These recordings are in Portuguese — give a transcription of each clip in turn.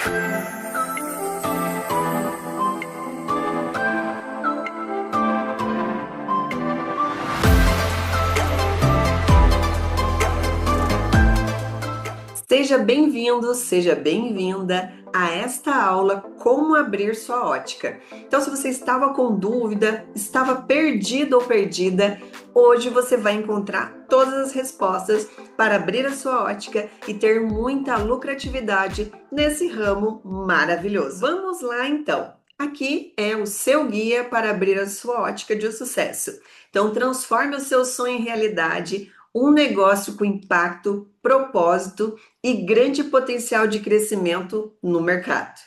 Seja bem-vindo, seja bem-vinda a esta aula Como Abrir Sua Ótica. Então, se você estava com dúvida, estava perdido ou perdida, hoje você vai encontrar todas as respostas para abrir a sua ótica e ter muita lucratividade nesse ramo maravilhoso. Vamos lá, então. Aqui é o seu guia para abrir a sua ótica de sucesso. Então, transforme o seu sonho em realidade, um negócio com impacto, propósito e grande potencial de crescimento no mercado.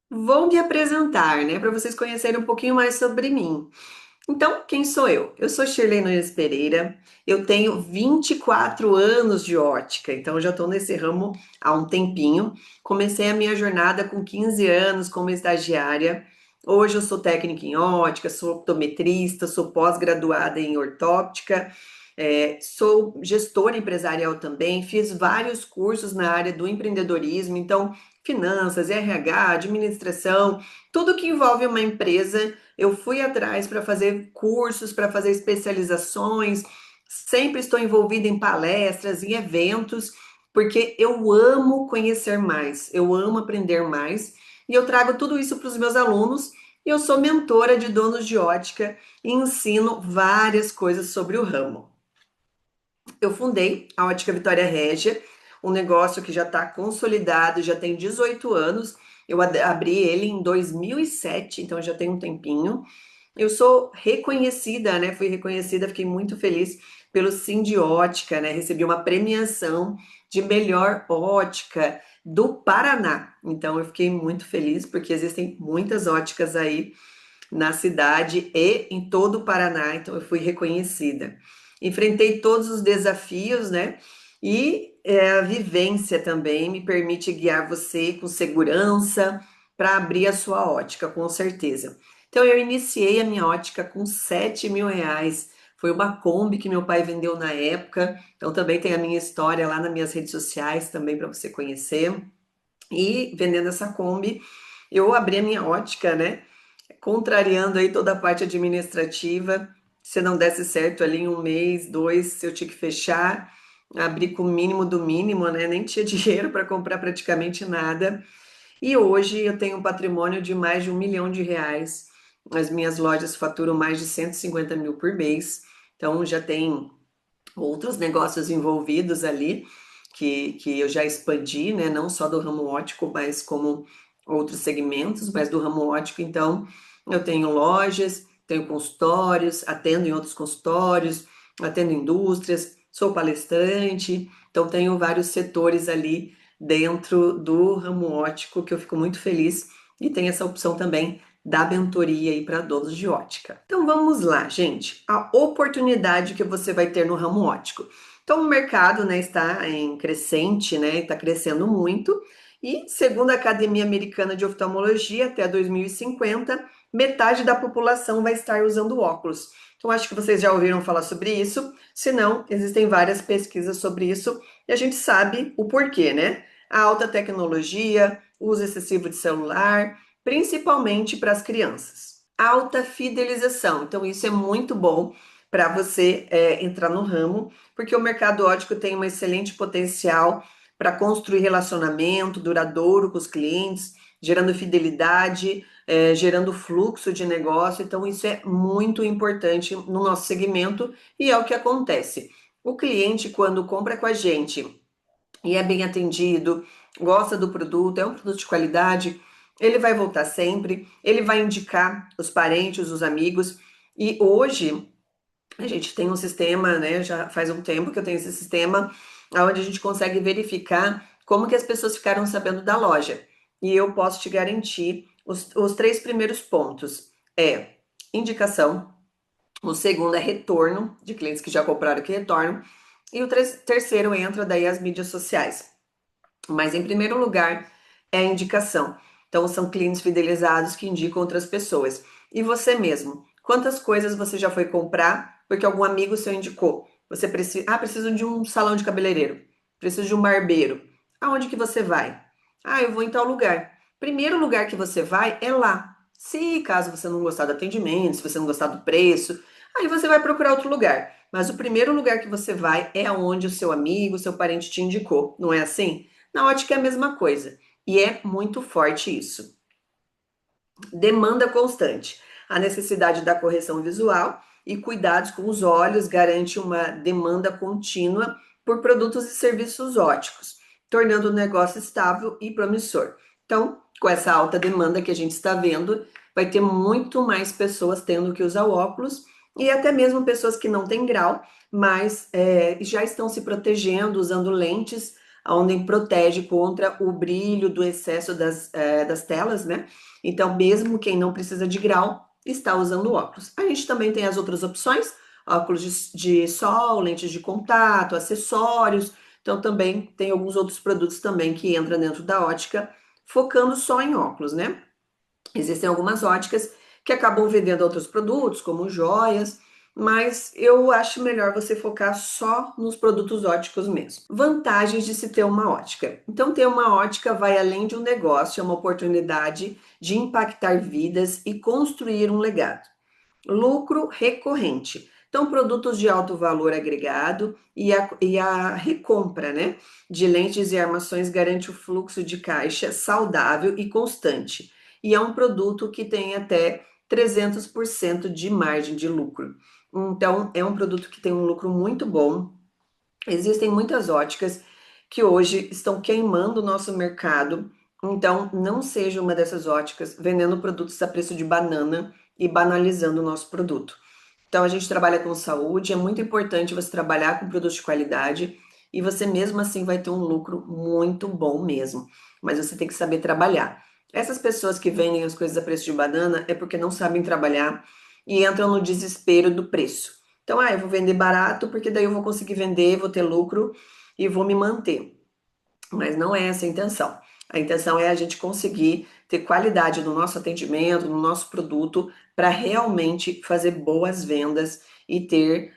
Vou me apresentar, né, para vocês conhecerem um pouquinho mais sobre mim. Então, quem sou eu? Eu sou Shirley Nunes Pereira, eu tenho 24 anos de ótica, então já estou nesse ramo há um tempinho. Comecei a minha jornada com 15 anos como estagiária. Hoje eu sou técnica em ótica, sou optometrista, sou pós-graduada em ortóptica, sou gestora empresarial também, fiz vários cursos na área do empreendedorismo, então finanças, RH, administração, tudo que envolve uma empresa, eu fui atrás para fazer cursos, para fazer especializações, sempre estou envolvida em palestras, em eventos, porque eu amo conhecer mais, eu amo aprender mais, e eu trago tudo isso para os meus alunos, e eu sou mentora de donos de ótica e ensino várias coisas sobre o ramo. Eu fundei a Ótica Vitória Régia, um negócio que já está consolidado, já tem 18 anos. Eu abri ele em 2007, então já tem um tempinho. Eu sou reconhecida, né? Fui reconhecida, fiquei muito feliz pelo Sindiótica, né? Recebi uma premiação de melhor ótica do Paraná. Então eu fiquei muito feliz porque existem muitas óticas aí na cidade e em todo o Paraná, então eu fui reconhecida. Enfrentei todos os desafios, né? E a vivência também me permite guiar você com segurança para abrir a sua ótica, com certeza. Então, eu iniciei a minha ótica com R$ 7.000. Foi uma Kombi que meu pai vendeu na época. Então, também tem a minha história lá nas minhas redes sociais também para você conhecer. E vendendo essa Kombi, eu abri a minha ótica, né? Contrariando aí toda a parte administrativa. Se não desse certo ali em um mês, dois, eu tinha que fechar, abrir com o mínimo do mínimo, né? Nem tinha dinheiro para comprar praticamente nada. E hoje eu tenho um patrimônio de mais de R$ 1 milhão. As minhas lojas faturam mais de 150 mil por mês. Então já tem outros negócios envolvidos ali que eu já expandi, né? Não só do ramo óptico, mas como outros segmentos, mas do ramo óptico. Então, eu tenho lojas, tenho consultórios, atendo em outros consultórios, atendo indústrias, sou palestrante, então tenho vários setores ali dentro do ramo óptico que eu fico muito feliz e tem essa opção também da mentoria aí para donos de ótica. Então vamos lá, gente, a oportunidade que você vai ter no ramo óptico. Então o mercado, né, está em crescente, né, está crescendo muito e segundo a Academia Americana de Oftalmologia, até 2050, metade da população vai estar usando óculos. Então acho que vocês já ouviram falar sobre isso, se não, existem várias pesquisas sobre isso e a gente sabe o porquê, né? A alta tecnologia, o uso excessivo de celular, principalmente para as crianças. Alta fidelização, então isso é muito bom para você entrar no ramo, porque o mercado óptico tem um excelente potencial para construir relacionamento duradouro com os clientes, gerando fidelidade, gerando fluxo de negócio. Então, isso é muito importante no nosso segmento e é o que acontece. O cliente, quando compra com a gente e é bem atendido, gosta do produto, é um produto de qualidade, ele vai voltar sempre, ele vai indicar os parentes, os amigos. E hoje a gente tem um sistema, né? Já faz um tempo que eu tenho esse sistema, onde a gente consegue verificar como que as pessoas ficaram sabendo da loja. E eu posso te garantir os três primeiros pontos. É indicação, o segundo é retorno, de clientes que já compraram que retornam, e o terceiro entra daí as mídias sociais. Mas em primeiro lugar é a indicação. Então são clientes fidelizados que indicam outras pessoas. E você mesmo, quantas coisas você já foi comprar porque algum amigo seu indicou? Você precisa, preciso de um salão de cabeleireiro, preciso de um barbeiro. Aonde que você vai? Eu vou em tal lugar. Primeiro lugar que você vai é lá. Se caso você não gostar do atendimento, se você não gostar do preço, aí você vai procurar outro lugar. Mas o primeiro lugar que você vai é aonde o seu amigo, o seu parente te indicou, não é assim? Na ótica é a mesma coisa. E é muito forte isso. Demanda constante. A necessidade da correção visual e cuidados com os olhos garante uma demanda contínua por produtos e serviços óticos, tornando o negócio estável e promissor. Então, com essa alta demanda que a gente está vendo, vai ter muito mais pessoas tendo que usar óculos e até mesmo pessoas que não têm grau, mas já estão se protegendo usando lentes onde protege contra o brilho do excesso das telas, né? Então, mesmo quem não precisa de grau, está usando óculos. A gente também tem as outras opções, óculos de sol, lentes de contato, acessórios. Então, também tem alguns outros produtos também que entram dentro da ótica, focando só em óculos, né? Existem algumas óticas que acabam vendendo outros produtos, como joias, mas eu acho melhor você focar só nos produtos óticos mesmo. Vantagens de se ter uma ótica. Então, ter uma ótica vai além de um negócio, é uma oportunidade de impactar vidas e construir um legado. Lucro recorrente. Então, produtos de alto valor agregado e a recompra, né, de lentes e armações garante o fluxo de caixa saudável e constante. E é um produto que tem até 300% de margem de lucro. Então, é um produto que tem um lucro muito bom. Existem muitas óticas que hoje estão queimando o nosso mercado, então não seja uma dessas óticas vendendo produtos a preço de banana e banalizando o nosso produto. Então a gente trabalha com saúde, é muito importante você trabalhar com produtos de qualidade e você mesmo assim vai ter um lucro muito bom mesmo, mas você tem que saber trabalhar. Essas pessoas que vendem as coisas a preço de banana é porque não sabem trabalhar e entram no desespero do preço. Então, eu vou vender barato porque daí eu vou conseguir vender, vou ter lucro e vou me manter. Mas não é essa a intenção. A intenção é a gente conseguir ter qualidade no nosso atendimento, no nosso produto, para realmente fazer boas vendas e ter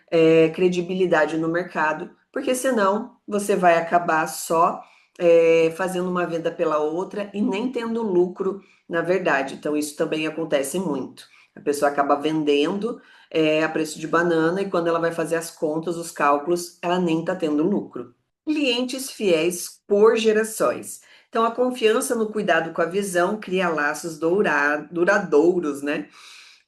credibilidade no mercado, porque senão você vai acabar só fazendo uma venda pela outra e nem tendo lucro, na verdade. Então, isso também acontece muito. A pessoa acaba vendendo a preço de banana e quando ela vai fazer as contas, os cálculos, ela nem está tendo lucro. Clientes fiéis por gerações. Então, a confiança no cuidado com a visão cria laços duradouros, né?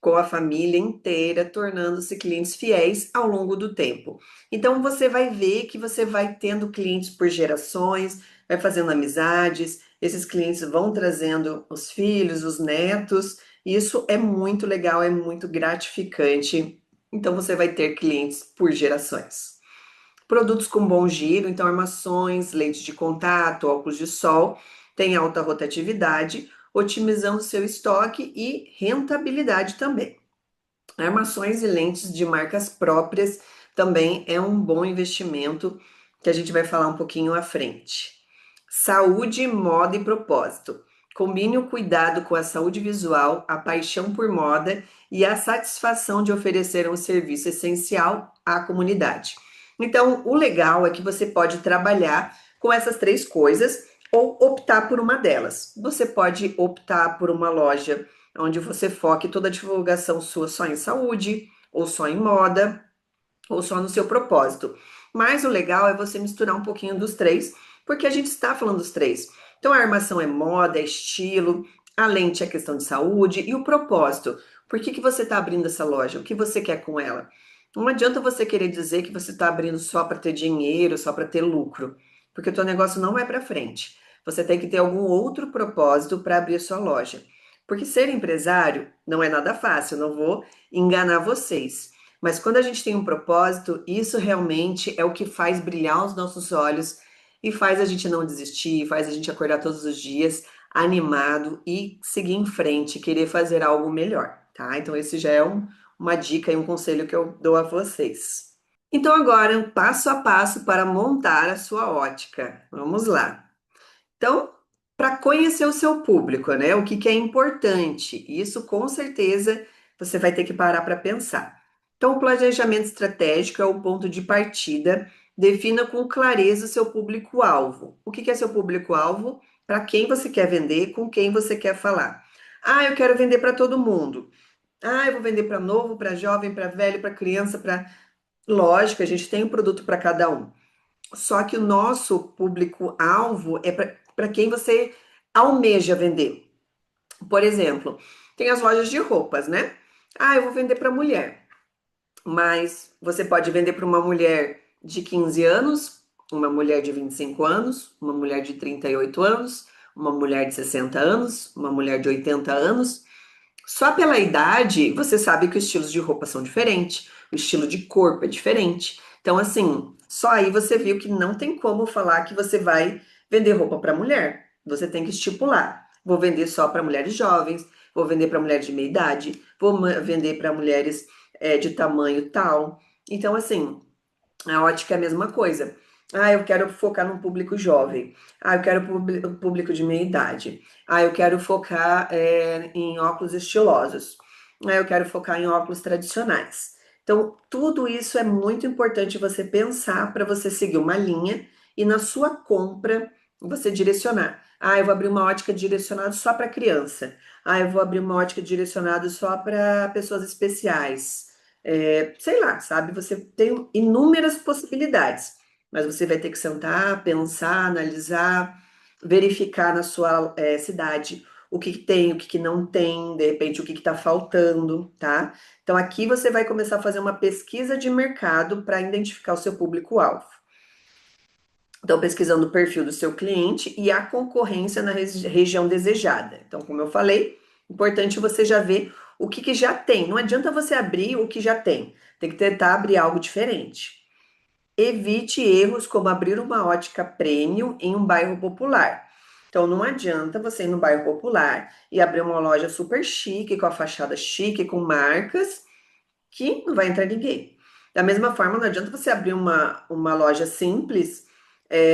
Com a família inteira, tornando-se clientes fiéis ao longo do tempo. Então, você vai ver que você vai tendo clientes por gerações, vai fazendo amizades, esses clientes vão trazendo os filhos, os netos. Isso é muito legal, é muito gratificante. Então, você vai ter clientes por gerações. Produtos com bom giro, então armações, lentes de contato, óculos de sol, tem alta rotatividade, otimizando seu estoque e rentabilidade também. Armações e lentes de marcas próprias também é um bom investimento que a gente vai falar um pouquinho à frente. Saúde, moda e propósito. Combine o cuidado com a saúde visual, a paixão por moda e a satisfação de oferecer um serviço essencial à comunidade. Então, o legal é que você pode trabalhar com essas três coisas ou optar por uma delas. Você pode optar por uma loja onde você foque toda a divulgação sua só em saúde, ou só em moda, ou só no seu propósito. Mas o legal é você misturar um pouquinho dos três, porque a gente está falando dos três. Então a armação é moda, é estilo, a lente é questão de saúde e o propósito. Por que que você está abrindo essa loja? O que você quer com ela? Não adianta você querer dizer que você está abrindo só para ter dinheiro, só para ter lucro, porque o teu negócio não vai para frente. Você tem que ter algum outro propósito para abrir a sua loja. Porque ser empresário não é nada fácil, não vou enganar vocês. Mas quando a gente tem um propósito, isso realmente é o que faz brilhar os nossos olhos e faz a gente não desistir, faz a gente acordar todos os dias animado e seguir em frente, querer fazer algo melhor, tá? Então, esse já é uma dica e um conselho que eu dou a vocês. Então, agora, um passo a passo para montar a sua ótica. Vamos lá. Então, para conhecer o seu público, né? O que que é importante? Isso com certeza você vai ter que parar para pensar. Então, o planejamento estratégico é o ponto de partida. Defina com clareza o seu público-alvo. O que que é seu público-alvo? para quem você quer vender, com quem você quer falar. Ah, eu quero vender para todo mundo. Ah, eu vou vender para novo, para jovem, para velho, para criança, para. Lógico, a gente tem um produto para cada um. Só que o nosso público-alvo é para quem você almeja vender. Por exemplo, tem as lojas de roupas, né? Ah, eu vou vender para mulher. Mas você pode vender para uma mulher de 15 anos, uma mulher de 25 anos, uma mulher de 38 anos, uma mulher de 60 anos, uma mulher de 80 anos. Só pela idade, você sabe que os estilos de roupa são diferentes, o estilo de corpo é diferente. Então, assim, só aí você viu que não tem como falar que você vai vender roupa para mulher. Você tem que estipular. Vou vender só para mulheres jovens, vou vender para mulheres de meia idade, vou vender para mulheres de tamanho tal. Então, assim, a ótica é a mesma coisa. Ah, eu quero focar num público jovem. Ah, eu quero público de meia idade. Ah, eu quero focar em óculos estilosos. Ah, eu quero focar em óculos tradicionais. Então, tudo isso é muito importante você pensar para você seguir uma linha e na sua compra você direcionar. Ah, eu vou abrir uma ótica direcionada só para criança. Ah, eu vou abrir uma ótica direcionada só para pessoas especiais. Sei lá, sabe? Você tem inúmeras possibilidades, mas você vai ter que sentar, pensar, analisar, verificar na sua cidade o que que tem, o que que não tem, de repente o que que está faltando, tá? Então aqui você vai começar a fazer uma pesquisa de mercado para identificar o seu público-alvo. Então, pesquisando o perfil do seu cliente e a concorrência na região desejada. Então, como eu falei, importante você já ver o que já tem. Não adianta você abrir o que já tem. Tem que tentar abrir algo diferente. Evite erros como abrir uma ótica premium em um bairro popular. Então, não adianta você ir no bairro popular e abrir uma loja super chique, com a fachada chique, com marcas, que não vai entrar ninguém. Da mesma forma, não adianta você abrir uma loja simples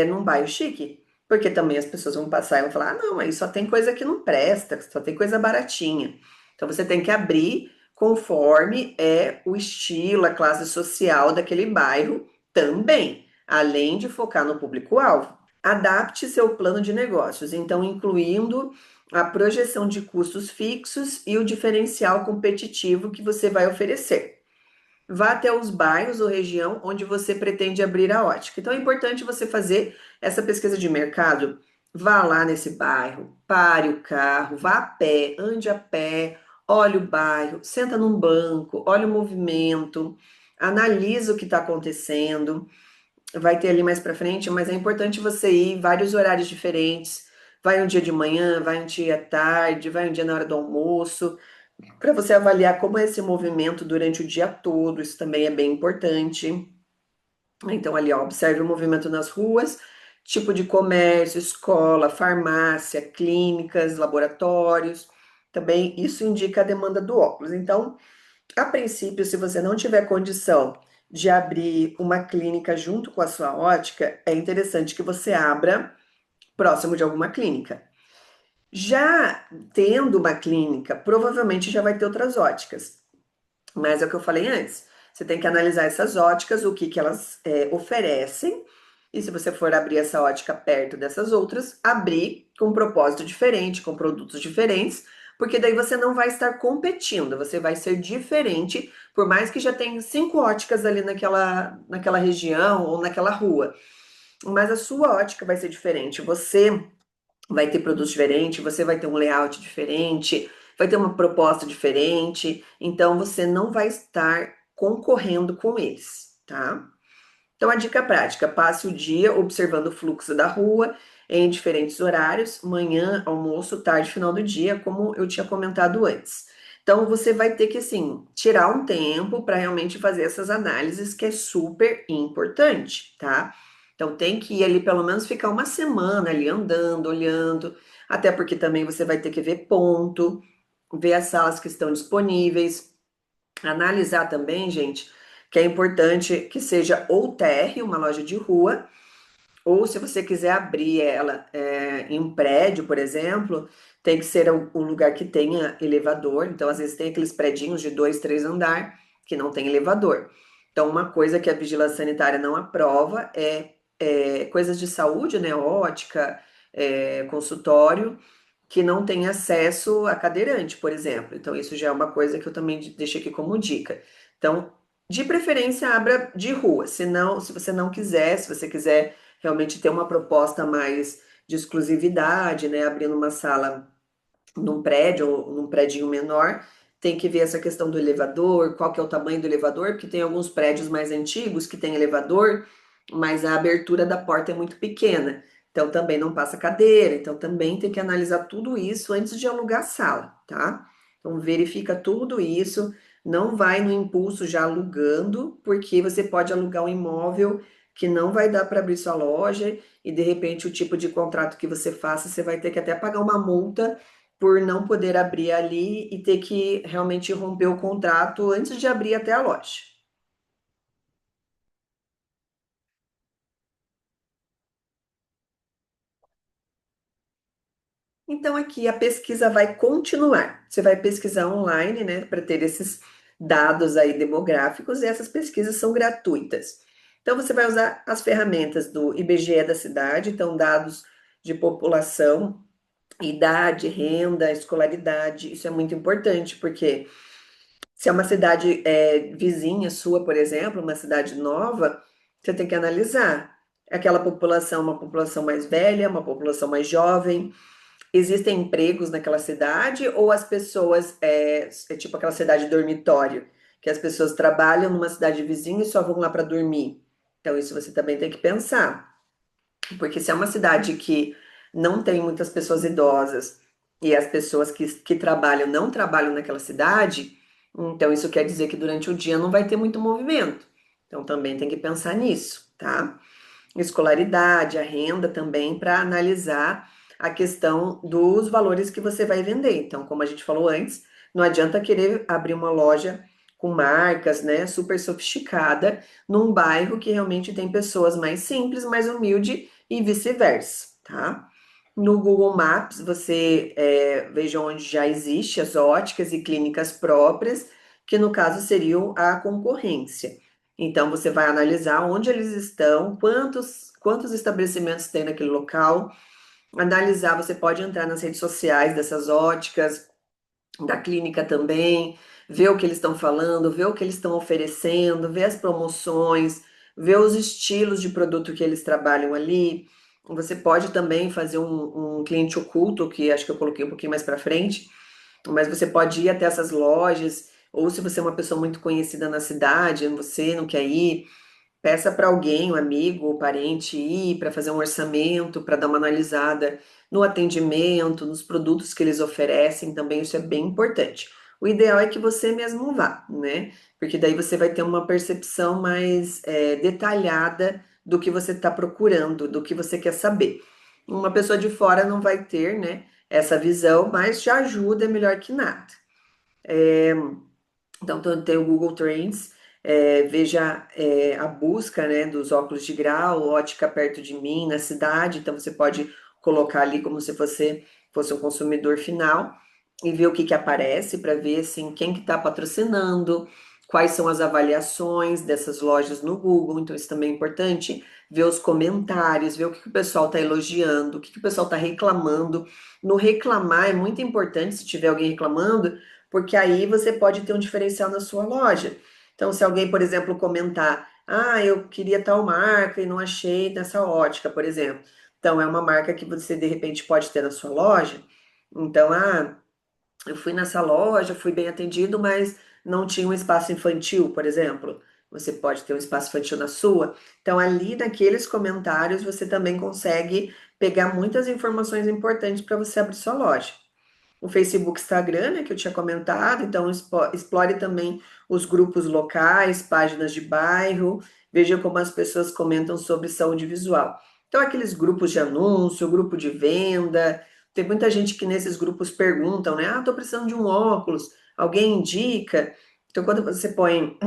num bairro chique, porque também as pessoas vão passar e vão falar: ah, não, aí só tem coisa que não presta, só tem coisa baratinha. Então você tem que abrir conforme é o estilo, a classe social daquele bairro também, além de focar no público-alvo. Adapte seu plano de negócios, então incluindo a projeção de custos fixos e o diferencial competitivo que você vai oferecer. Vá até os bairros ou região onde você pretende abrir a ótica. Então é importante você fazer essa pesquisa de mercado. Vá lá nesse bairro, pare o carro, vá a pé, ande a pé, olhe o bairro, senta num banco, olhe o movimento, analisa o que está acontecendo. Vai ter ali mais para frente, mas é importante você ir em vários horários diferentes. Vai um dia de manhã, vai um dia à tarde, vai um dia na hora do almoço para você avaliar como é esse movimento durante o dia todo, isso também é bem importante. Então, ali, ó, observe o movimento nas ruas, tipo de comércio, escola, farmácia, clínicas, laboratórios. Também isso indica a demanda do óculos. Então, a princípio, se você não tiver condição de abrir uma clínica junto com a sua ótica, é interessante que você abra próximo de alguma clínica. Já tendo uma clínica, provavelmente já vai ter outras óticas. Mas é o que eu falei antes. Você tem que analisar essas óticas, o que que elas oferecem. E se você for abrir essa ótica perto dessas outras, abrir com um propósito diferente, com produtos diferentes, porque daí você não vai estar competindo, você vai ser diferente, por mais que já tenha 5 óticas ali naquela região ou naquela rua. Mas a sua ótica vai ser diferente. Você vai ter produtos diferentes, você vai ter um layout diferente, vai ter uma proposta diferente, então você não vai estar concorrendo com eles, tá? Então a dica prática: passe o dia observando o fluxo da rua em diferentes horários, manhã, almoço, tarde, final do dia, como eu tinha comentado antes. Então você vai ter que assim tirar um tempo para realmente fazer essas análises, que é super importante, tá? Então tem que ir ali pelo menos ficar uma semana ali andando, olhando, até porque também você vai ter que ver ponto, ver as salas que estão disponíveis, analisar também, gente, que é importante que seja ou térreo, uma loja de rua, ou se você quiser abrir ela em um prédio, por exemplo, tem que ser um lugar que tenha elevador. Então, às vezes, tem aqueles predinhos de 2, 3 andar que não tem elevador. Então, uma coisa que a vigilância sanitária não aprova é coisas de saúde, né? Ótica, consultório que não tem acesso a cadeirante, por exemplo. Então, isso já é uma coisa que eu também deixei aqui como dica. Então, de preferência, abra de rua. Se não, se você não quiser, se você quiser realmente ter uma proposta mais de exclusividade, né, abrindo uma sala num prédio ou num prédio menor, tem que ver essa questão do elevador, qual que é o tamanho do elevador, porque tem alguns prédios mais antigos que tem elevador, mas a abertura da porta é muito pequena. Então também não passa cadeira, então também tem que analisar tudo isso antes de alugar a sala, tá? Então verifica tudo isso, não vai no impulso já alugando, porque você pode alugar um imóvel que não vai dar para abrir sua loja e de repente o tipo de contrato que você faça, você vai ter que até pagar uma multa por não poder abrir ali e ter que realmente romper o contrato antes de abrir até a loja. Então, aqui a pesquisa vai continuar. Você vai pesquisar online, né, para ter esses dados aí demográficos, e essas pesquisas são gratuitas. Então, você vai usar as ferramentas do IBGE da cidade, então, dados de população, idade, renda, escolaridade, isso é muito importante, porque se é uma cidade vizinha sua, por exemplo, uma cidade nova, você tem que analisar. Aquela população, uma população mais velha, uma população mais jovem. Existem empregos naquela cidade ou as pessoas, é tipo aquela cidade dormitório, que as pessoas trabalham numa cidade vizinha e só vão lá para dormir. Então, isso você também tem que pensar. Porque se é uma cidade que não tem muitas pessoas idosas e as pessoas que trabalham não trabalham naquela cidade, então isso quer dizer que durante o dia não vai ter muito movimento. Então também tem que pensar nisso, tá? Escolaridade, a renda também, para analisar a questão dos valores que você vai vender. Então, como a gente falou antes, não adianta querer abrir uma loja com marcas, né, super sofisticada, num bairro que realmente tem pessoas mais simples, mais humildes e vice-versa, tá? No Google Maps, você veja onde já existe as óticas e clínicas próprias, que no caso seriam a concorrência. Então, você vai analisar onde eles estão, quantos estabelecimentos tem naquele local, analisar, você pode entrar nas redes sociais dessas óticas, da clínica também, ver o que eles estão falando, ver o que eles estão oferecendo, ver as promoções, ver os estilos de produto que eles trabalham ali. Você pode também fazer um cliente oculto, que acho que eu coloquei um pouquinho mais para frente, mas você pode ir até essas lojas, ou se você é uma pessoa muito conhecida na cidade, você não quer ir, peça para alguém, um amigo ou parente ir para fazer um orçamento, para dar uma analisada no atendimento, nos produtos que eles oferecem, também isso é bem importante. O ideal é que você mesmo vá, né? Porque daí você vai ter uma percepção mais detalhada do que você está procurando, do que você quer saber. Uma pessoa de fora não vai ter, né, essa visão, mas já ajuda, é melhor que nada. Então, tem o Google Trends, veja a busca, né, dos óculos de grau, ótica perto de mim, na cidade. Então, você pode colocar ali como se fosse um consumidor final e ver o que que aparece para ver assim, quem que está patrocinando, quais são as avaliações dessas lojas no Google. Então, isso também é importante. Ver os comentários, ver o que que o pessoal está elogiando, o que que o pessoal está reclamando. No reclamar é muito importante, se tiver alguém reclamando, porque aí você pode ter um diferencial na sua loja. Então, se alguém, por exemplo, comentar, ah, eu queria tal marca e não achei nessa ótica, por exemplo. Então, é uma marca que você de repente pode ter na sua loja. Então, eu fui nessa loja, fui bem atendido, mas não tinha um espaço infantil, por exemplo. Você pode ter um espaço infantil na sua. Então, ali naqueles comentários, você também consegue pegar muitas informações importantes para você abrir sua loja. O Facebook, Instagram, né, que eu tinha comentado, então explore também os grupos locais, páginas de bairro, veja como as pessoas comentam sobre saúde visual. Então, aqueles grupos de anúncio, grupo de venda, tem muita gente que nesses grupos perguntam, né? Ah, tô precisando de um óculos, alguém indica? Então, quando você põe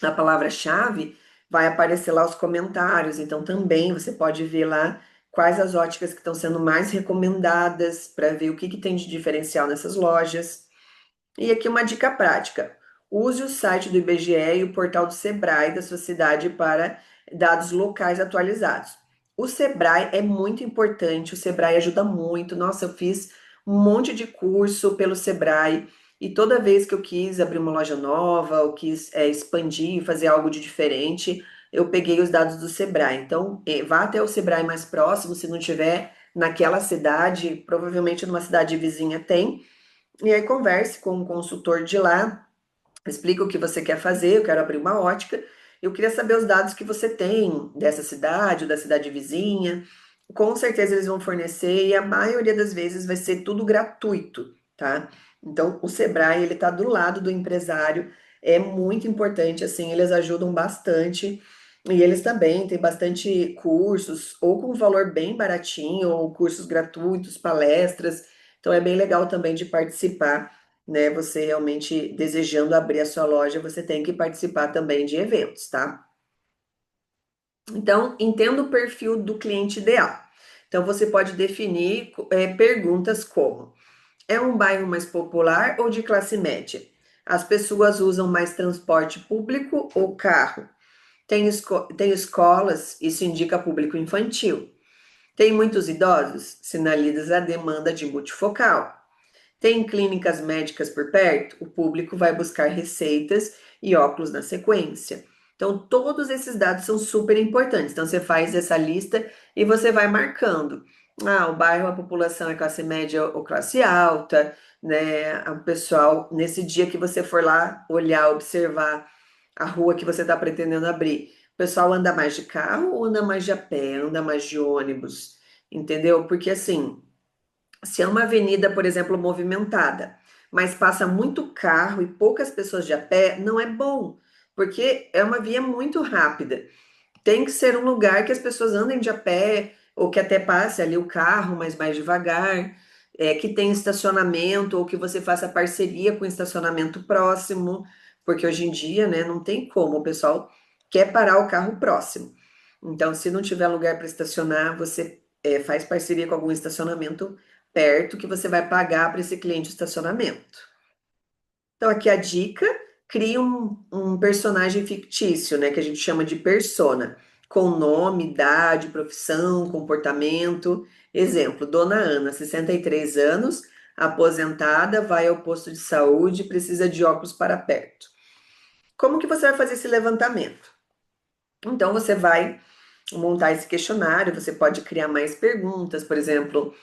a palavra-chave, vai aparecer lá os comentários. Então, também você pode ver lá quais as óticas que estão sendo mais recomendadas para ver o que tem de diferencial nessas lojas. E aqui uma dica prática: use o site do IBGE e o portal do Sebrae da sua cidade para dados locais atualizados. O Sebrae é muito importante, o Sebrae ajuda muito. Nossa, eu fiz um monte de curso pelo Sebrae e toda vez que eu quis abrir uma loja nova, eu quis expandir, fazer algo de diferente, eu peguei os dados do Sebrae. Então, vá até o Sebrae mais próximo, se não tiver naquela cidade, provavelmente numa cidade vizinha tem, e aí converse com um consultor de lá, explica o que você quer fazer, eu quero abrir uma ótica, eu queria saber os dados que você tem dessa cidade ou da cidade vizinha. Com certeza eles vão fornecer e a maioria das vezes vai ser tudo gratuito, tá? Então, o Sebrae, ele tá do lado do empresário, é muito importante, assim, eles ajudam bastante. E eles também têm bastante cursos, ou com valor bem baratinho, ou cursos gratuitos, palestras. Então, é bem legal também de participar, né? Você realmente desejando abrir a sua loja, você tem que participar também de eventos, tá? Então, entenda o perfil do cliente ideal. Então, você pode definir perguntas como: é um bairro mais popular ou de classe média? As pessoas usam mais transporte público ou carro? Tem escolas, isso indica público infantil. Tem muitos idosos? Sinaliza a demanda de multifocal. Tem clínicas médicas por perto? O público vai buscar receitas e óculos na sequência. Então, todos esses dados são super importantes. Então, você faz essa lista e você vai marcando. Ah, o bairro, a população é classe média ou classe alta, né? O pessoal, nesse dia que você for lá olhar, observar a rua que você está pretendendo abrir, o pessoal anda mais de carro ou anda mais de a pé, anda mais de ônibus? Entendeu? Porque assim. Se é uma avenida, por exemplo, movimentada, mas passa muito carro e poucas pessoas de a pé, não é bom, porque é uma via muito rápida. Tem que ser um lugar que as pessoas andem de a pé, ou que até passe ali o carro, mas mais devagar, que tem estacionamento, ou que você faça parceria com estacionamento próximo, porque hoje em dia, né, não tem como, o pessoal quer parar o carro próximo. Então, se não tiver lugar para estacionar, você faz parceria com algum estacionamento perto que você vai pagar para esse cliente o estacionamento. Então, aqui a dica: crie um personagem fictício, né, que a gente chama de persona, com nome, idade, profissão, comportamento. Exemplo, Dona Ana, 63 anos, aposentada, vai ao posto de saúde, precisa de óculos para perto. Como que você vai fazer esse levantamento? Então, você vai montar esse questionário, você pode criar mais perguntas, por exemplo,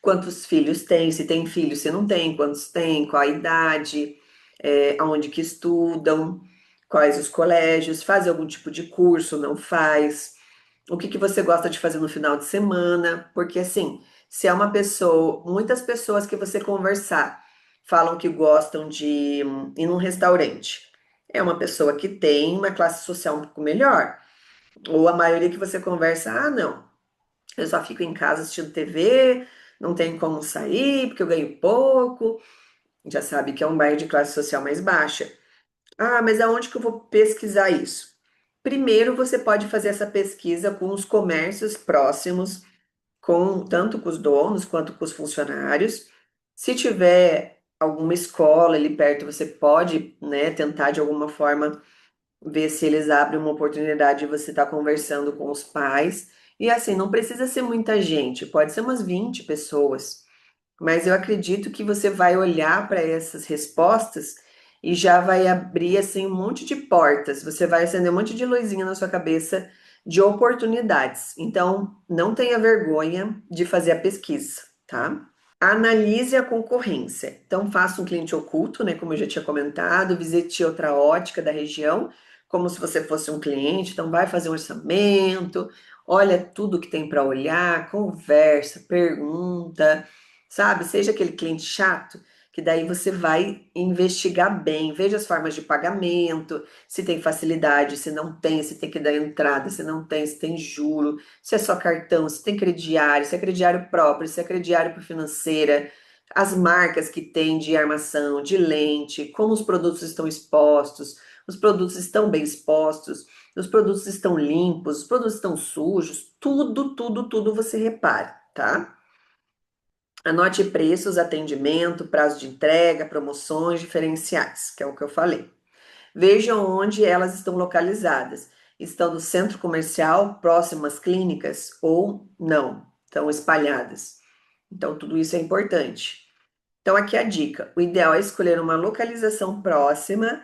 quantos filhos tem, se tem filhos, se não tem, quantos tem, qual a idade, aonde que estudam, quais os colégios, faz algum tipo de curso, não faz, o que que você gosta de fazer no final de semana, porque assim, se é uma pessoa, muitas pessoas que você conversar falam que gostam de ir num restaurante. É uma pessoa que tem uma classe social um pouco melhor. Ou a maioria que você conversa, ah, não, eu só fico em casa assistindo TV, não tenho como sair porque eu ganho pouco. Já sabe que é um bairro de classe social mais baixa. Ah, mas aonde que eu vou pesquisar isso? Primeiro, você pode fazer essa pesquisa com os comércios próximos, com tanto com os donos quanto com os funcionários. Se tiver alguma escola ali perto, você pode, né, tentar de alguma forma ver se eles abrem uma oportunidade de você estar conversando com os pais. E assim, não precisa ser muita gente, pode ser umas 20 pessoas. Mas eu acredito que você vai olhar para essas respostas e já vai abrir assim um monte de portas. Você vai acender um monte de luzinha na sua cabeça de oportunidades. Então, não tenha vergonha de fazer a pesquisa, tá? Analise a concorrência. Então, faça um cliente oculto, né? Como eu já tinha comentado, visite outra ótica da região, como se você fosse um cliente. Então, vai fazer um orçamento, olha tudo que tem para olhar, conversa, pergunta, sabe? Seja aquele cliente chato, que daí você vai investigar bem, veja as formas de pagamento, se tem facilidade, se não tem, se tem que dar entrada, se não tem, se tem juro, se é só cartão, se tem crediário, se é crediário próprio, se é crediário por financeira, as marcas que tem de armação, de lente, como os produtos estão expostos, os produtos estão bem expostos, os produtos estão limpos, os produtos estão sujos, tudo, tudo, tudo você repara, tá? Anote preços, atendimento, prazo de entrega, promoções, diferenciais, que é o que eu falei. Veja onde elas estão localizadas. estão no centro comercial, próximas clínicas ou não, estão espalhadas. Então, tudo isso é importante. Então, aqui a dica: o ideal é escolher uma localização próxima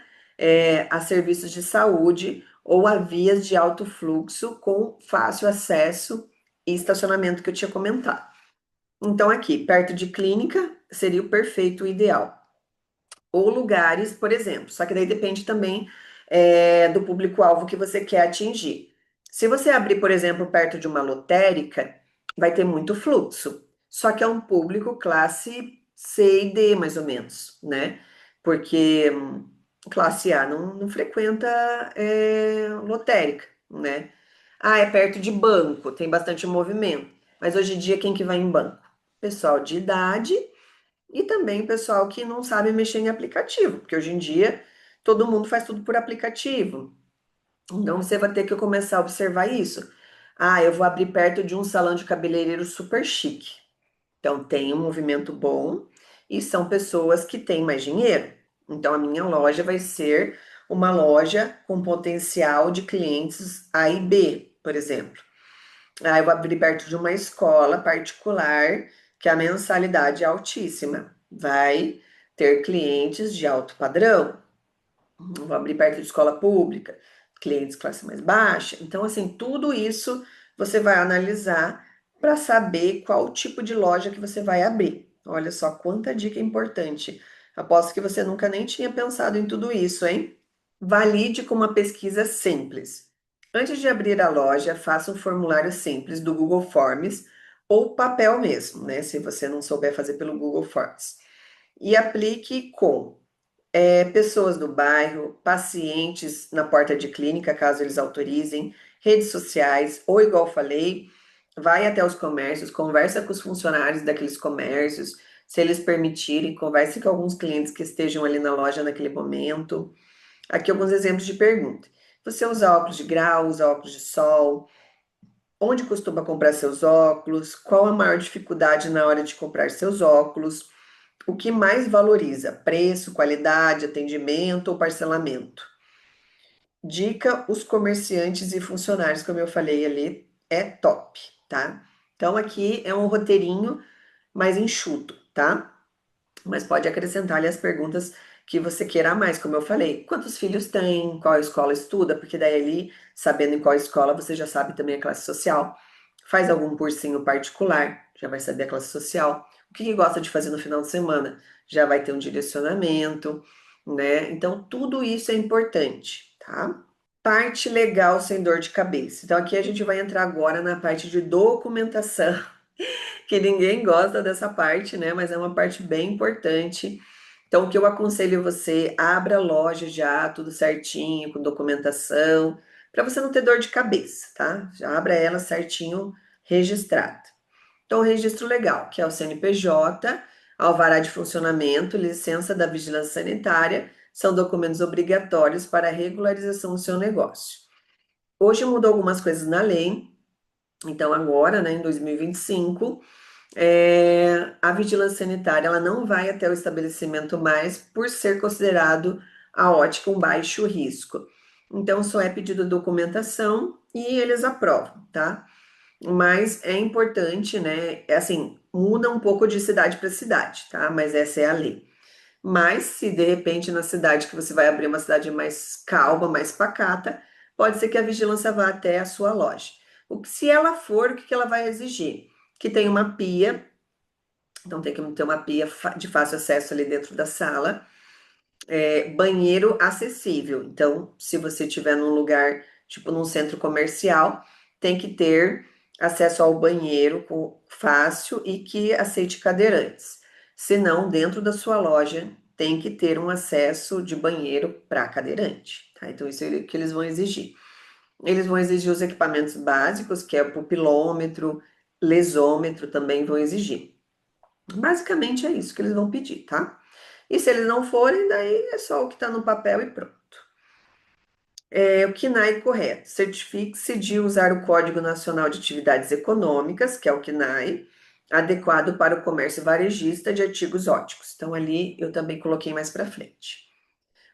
a serviços de saúde ou a vias de alto fluxo com fácil acesso e estacionamento que eu tinha comentado. Então, aqui, perto de clínica, seria o perfeito, o ideal. Ou lugares, por exemplo, só que daí depende também do público-alvo que você quer atingir. Se você abrir, por exemplo, perto de uma lotérica, vai ter muito fluxo. Só que é um público classe C e D, mais ou menos, né? Porque classe A não frequenta lotérica, né? Ah, é perto de banco, tem bastante movimento. Mas hoje em dia, quem que vai em banco? Pessoal de idade e também o pessoal que não sabe mexer em aplicativo, porque hoje em dia todo mundo faz tudo por aplicativo. Então você vai ter que começar a observar isso. Ah, eu vou abrir perto de um salão de cabeleireiro super chique. Então tem um movimento bom e são pessoas que têm mais dinheiro. Então a minha loja vai ser uma loja com potencial de clientes A e B, por exemplo. Ah, eu vou abrir perto de uma escola particular que a mensalidade é altíssima. Vai ter clientes de alto padrão. Vou abrir perto de escola pública, clientes classe mais baixa. Então, assim, tudo isso você vai analisar para saber qual tipo de loja que você vai abrir. Olha só quanta dica importante. Aposto que você nunca nem tinha pensado em tudo isso, hein? Valide com uma pesquisa simples. Antes de abrir a loja, faça um formulário simples do Google Forms ou papel mesmo, né? Se você não souber fazer pelo Google Forms. E aplique com pessoas do bairro, pacientes na porta de clínica, caso eles autorizem, redes sociais, ou igual falei, vai até os comércios, conversa com os funcionários daqueles comércios, se eles permitirem, converse com alguns clientes que estejam ali na loja naquele momento. Aqui alguns exemplos de pergunta. Você usa óculos de grau, usa óculos de sol? Onde costuma comprar seus óculos? Qual a maior dificuldade na hora de comprar seus óculos? O que mais valoriza? Preço, qualidade, atendimento ou parcelamento? Dica: os comerciantes e funcionários, como eu falei ali, é top, tá? Então aqui é um roteirinho mais enxuto, tá? Mas pode acrescentar ali as perguntas que você queira mais, como eu falei. Quantos filhos tem? Qual escola estuda? Porque daí ali, sabendo em qual escola, você já sabe também a classe social. Faz algum cursinho particular, já vai saber a classe social. O que gosta de fazer no final de semana? Já vai ter um direcionamento, né? Então, tudo isso é importante, tá? Parte legal sem dor de cabeça. Então, aqui a gente vai entrar agora na parte de documentação, que ninguém gosta dessa parte, né? Mas é uma parte bem importante. Então, o que eu aconselho você, abra a loja já, tudo certinho, com documentação, para você não ter dor de cabeça, tá? Já abra ela certinho, registrada. Então, o registro legal, que é o CNPJ, alvará de funcionamento, licença da vigilância sanitária, são documentos obrigatórios para a regularização do seu negócio. Hoje mudou algumas coisas na lei, então agora, né, em 2025, a vigilância sanitária ela não vai até o estabelecimento mais por ser considerado a ótica um baixo risco. Então, só é pedido documentação e eles aprovam, tá? Mas é importante, né? É assim, muda um pouco de cidade para cidade, tá? Mas essa é a lei. Mas se de repente na cidade que você vai abrir uma cidade mais calma, mais pacata, pode ser que a vigilância vá até a sua loja. Se ela for, o que ela vai exigir? Que tenha uma pia, então tem que ter uma pia de fácil acesso ali dentro da sala, banheiro acessível. Então, se você estiver num lugar, tipo num centro comercial, tem que ter acesso ao banheiro fácil e que aceite cadeirantes. Se não, dentro da sua loja tem que ter um acesso de banheiro para cadeirante, tá? Então, isso é o que eles vão exigir. Eles vão exigir os equipamentos básicos, que é o pupilômetro, lesômetro também vão exigir. Basicamente é isso que eles vão pedir, tá? E se eles não forem, daí é só o que está no papel e pronto. O KNAI correto. Certifique-se de usar o Código Nacional de Atividades Econômicas, que é o KNAI, adequado para o comércio varejista de artigos óticos. Então, ali eu também coloquei mais para frente.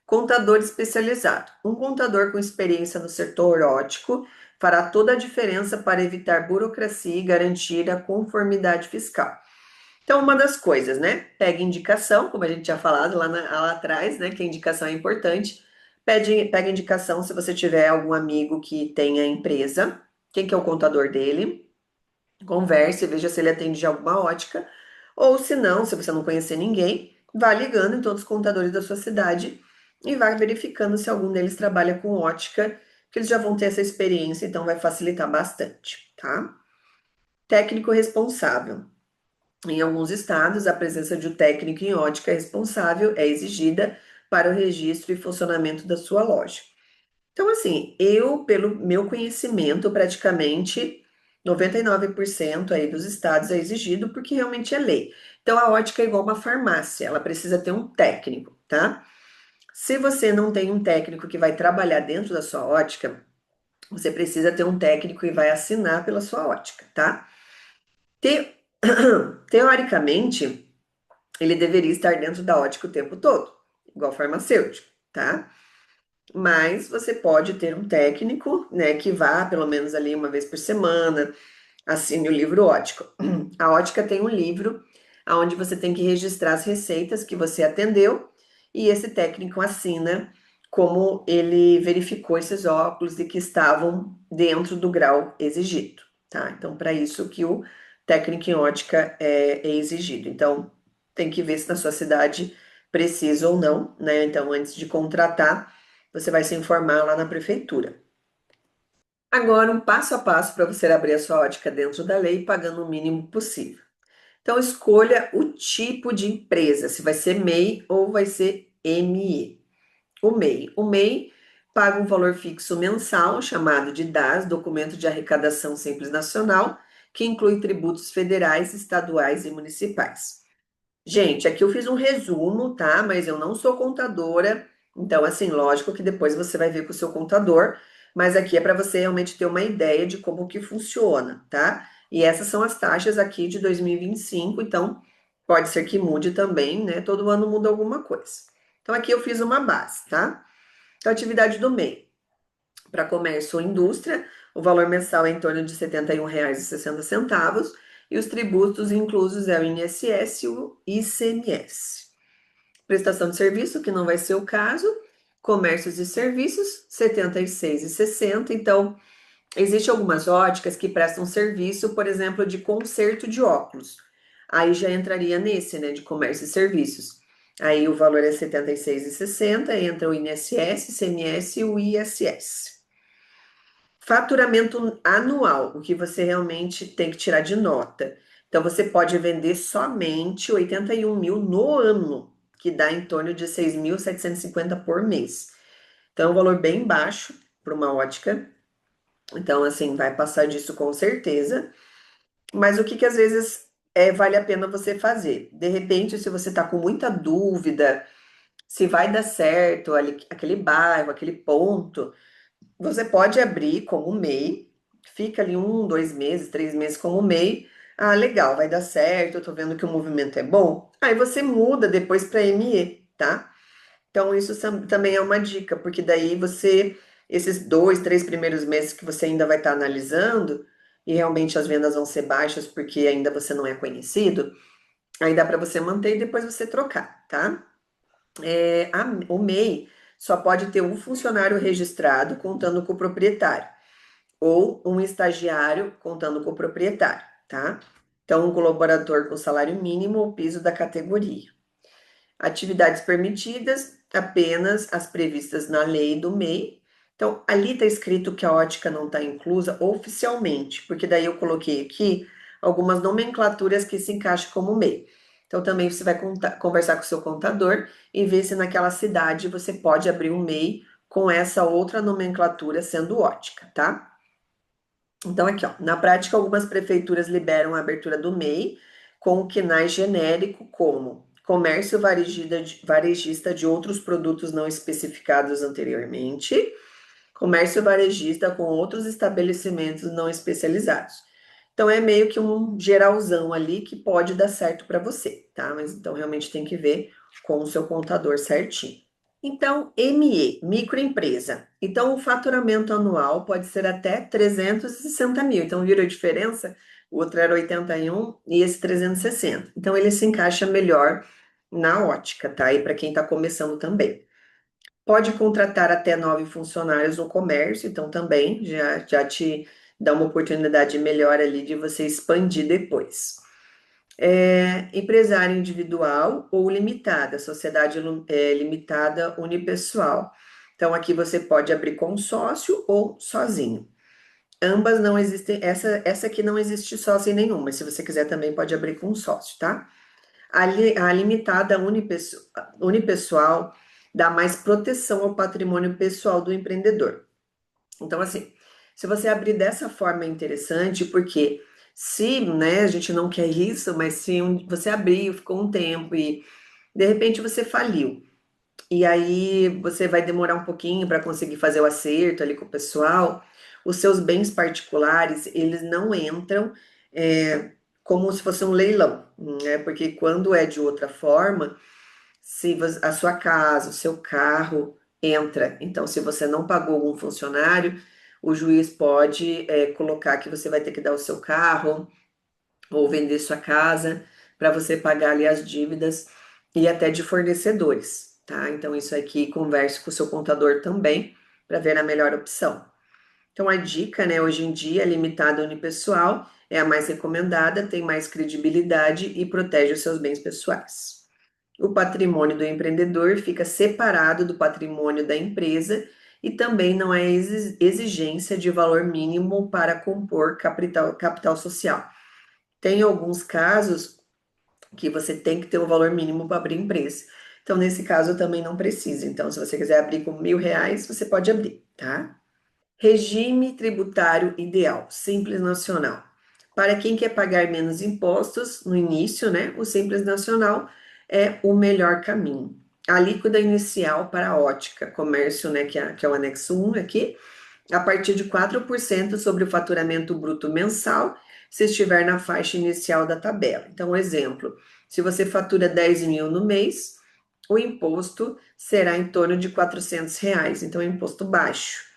Contador especializado. Um contador com experiência no setor óptico fará toda a diferença para evitar burocracia e garantir a conformidade fiscal. Então, uma das coisas, né? Pega indicação, como a gente tinha falado lá atrás, né? Que a indicação é importante. Pega indicação se você tiver algum amigo que tenha empresa. Quem que é o contador dele? Converse, veja se ele atende de alguma ótica. Ou se não, se você não conhecer ninguém, vá ligando em todos os contadores da sua cidade e vai verificando se algum deles trabalha com ótica, que eles já vão ter essa experiência, então vai facilitar bastante, tá? Técnico responsável. Em alguns estados, a presença de um técnico em ótica responsável é exigida para o registro e funcionamento da sua loja. Então, assim, eu, pelo meu conhecimento, praticamente 99% aí dos estados é exigido porque realmente é lei. Então, a ótica é igual uma farmácia, ela precisa ter um técnico, tá? Se você não tem um técnico que vai trabalhar dentro da sua ótica, você precisa ter um técnico que vai assinar pela sua ótica, tá? Te- Teoricamente, ele deveria estar dentro da ótica o tempo todo, igual farmacêutico, tá? Mas você pode ter um técnico, né, que vá pelo menos ali uma vez por semana, assine o livro ótico. A ótica tem um livro onde você tem que registrar as receitas que você atendeu e esse técnico assina como ele verificou esses óculos e que estavam dentro do grau exigido, tá? Então, para isso que o técnico em ótica é exigido. Então, tem que ver se na sua cidade precisa ou não, né? Então, antes de contratar, você vai se informar lá na prefeitura. Agora, um passo a passo para você abrir a sua ótica dentro da lei, pagando o mínimo possível. Então, escolha o tipo de empresa, se vai ser MEI ou vai ser ME. O MEI paga um valor fixo mensal, chamado de DAS, Documento de Arrecadação Simples Nacional, que inclui tributos federais, estaduais e municipais. Gente, aqui eu fiz um resumo, tá? Mas eu não sou contadora, então, assim, lógico que depois você vai ver com o seu contador, mas aqui é para você realmente ter uma ideia de como que funciona, tá? E essas são as taxas aqui de 2025, então pode ser que mude também, né? Todo ano muda alguma coisa. Então, aqui eu fiz uma base, tá? Então, atividade do MEI. Para comércio ou indústria, o valor mensal é em torno de R$ 71,60 e os tributos inclusos é o INSS e o ICMS. Prestação de serviço, que não vai ser o caso, comércios e serviços, R$ 76,60. Então, existem algumas óticas que prestam serviço, por exemplo, de conserto de óculos. Aí já entraria nesse, né, de comércio e serviços. Aí o valor é R$ 76,60, entra o INSS, ICMS e o ISS. Faturamento anual, o que você realmente tem que tirar de nota. Então, você pode vender somente 81 mil no ano, que dá em torno de 6.750 por mês. Então, é um valor bem baixo para uma ótica. Então, assim, vai passar disso com certeza. Mas o que que às vezes vale a pena você fazer? De repente, se você está com muita dúvida se vai dar certo aquele bairro, aquele ponto, você pode abrir como MEI, fica ali 1, 2 meses, 3 meses como MEI. Ah, legal, vai dar certo, eu tô vendo que o movimento é bom. Aí você muda depois para ME, tá? Então, isso também é uma dica, porque daí você, esses 2, 3 primeiros meses que você ainda vai estar analisando, e realmente as vendas vão ser baixas porque ainda você não é conhecido, aí dá para você manter e depois você trocar, tá? O MEI só pode ter um funcionário registrado contando com o proprietário ou um estagiário contando com o proprietário, tá? Então, um colaborador com salário mínimo ou piso da categoria. Atividades permitidas, apenas as previstas na lei do MEI. Então, ali está escrito que a ótica não está inclusa oficialmente, porque daí eu coloquei aqui algumas nomenclaturas que se encaixam como MEI. Então, também você vai conversar com o seu contador e ver se naquela cidade você pode abrir um MEI com essa outra nomenclatura sendo ótica, tá? Então, aqui, ó, na prática, algumas prefeituras liberam a abertura do MEI com o KNAI genérico, como comércio varejista de outros produtos não especificados anteriormente, comércio varejista com outros estabelecimentos não especializados. Então, é meio que um geralzão ali que pode dar certo para você, tá? Mas então, realmente tem que ver com o seu contador certinho. Então, ME, microempresa. Então, o faturamento anual pode ser até 360 mil. Então, viram a diferença? O outro era 81 e esse 360. Então, ele se encaixa melhor na ótica, tá? E para quem está começando também. Pode contratar até 9 funcionários no comércio, então também já te dá uma oportunidade melhor ali de você expandir depois. Empresário individual ou limitada, sociedade limitada unipessoal. Então, aqui você pode abrir com sócio ou sozinho. Ambas não existem, essa aqui não existe sócio em nenhuma, mas se você quiser também pode abrir com sócio, tá? A limitada unipessoal dá mais proteção ao patrimônio pessoal do empreendedor. Então, assim, se você abrir dessa forma é interessante, porque se, né, a gente não quer isso, mas se você abriu, ficou um tempo e de repente você faliu, e aí você vai demorar um pouquinho para conseguir fazer o acerto ali com o pessoal, os seus bens particulares, eles não entram como se fosse um leilão, né? Porque quando é de outra forma, se a sua casa, o seu carro entra. Então, se você não pagou um funcionário, o juiz pode colocar que você vai ter que dar o seu carro ou vender sua casa para você pagar ali as dívidas e até de fornecedores, tá? Então, isso aqui converse com o seu contador também para ver a melhor opção. Então, a dica, né, hoje em dia, limitada unipessoal, é a mais recomendada, tem mais credibilidade e protege os seus bens pessoais. O patrimônio do empreendedor fica separado do patrimônio da empresa e também não é exigência de valor mínimo para compor capital social. Tem alguns casos que você tem que ter o valor mínimo para abrir empresa. Então, nesse caso, eu também não precisa. Então, se você quiser abrir com R$ 1.000, você pode abrir, tá? Regime tributário ideal, Simples Nacional. Para quem quer pagar menos impostos no início, né, o Simples Nacional é o melhor caminho. A alíquota inicial para a ótica, comércio, né, que é o anexo 1 aqui, a partir de 4% sobre o faturamento bruto mensal, se estiver na faixa inicial da tabela. Então, exemplo, se você fatura 10 mil no mês, o imposto será em torno de R$ 400, então é imposto baixo.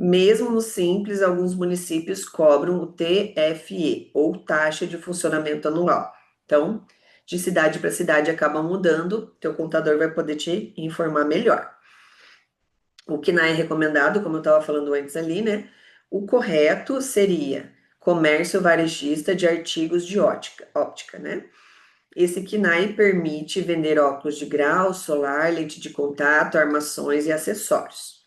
Mesmo no Simples, alguns municípios cobram o TFE, ou taxa de funcionamento anual. Então, de cidade para cidade acaba mudando, teu contador vai poder te informar melhor. O que não é recomendado, como eu estava falando antes ali, né? O correto seria comércio varejista de artigos de óptica, né? Esse KNAI permite vender óculos de grau, solar, lente de contato, armações e acessórios.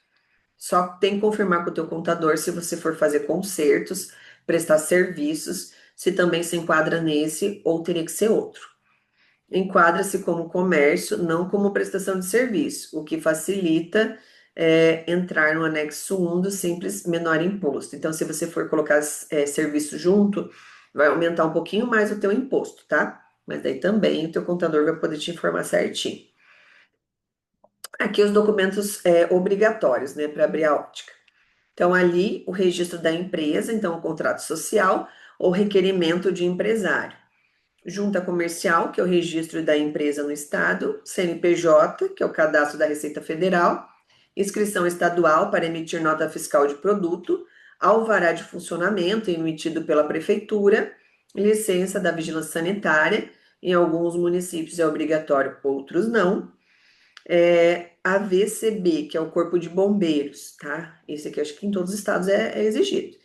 Só tem que confirmar com o teu contador se você for fazer consertos, prestar serviços, se também se enquadra nesse ou teria que ser outro. Enquadra-se como comércio, não como prestação de serviço, o que facilita entrar no anexo 1 do Simples Menor Imposto. Então, se você for colocar serviço junto, vai aumentar um pouquinho mais o teu imposto, tá? Mas daí também o teu contador vai poder te informar certinho. Aqui os documentos obrigatórios, né, para abrir a ótica. Então, ali o registro da empresa, então o contrato social ou requerimento de empresário. Junta comercial, que é o registro da empresa no estado, CNPJ, que é o cadastro da Receita Federal, inscrição estadual para emitir nota fiscal de produto, alvará de funcionamento emitido pela prefeitura, licença da vigilância sanitária, em alguns municípios é obrigatório, outros não. A VCB, que é o Corpo de Bombeiros, tá? Esse aqui acho que em todos os estados é exigido.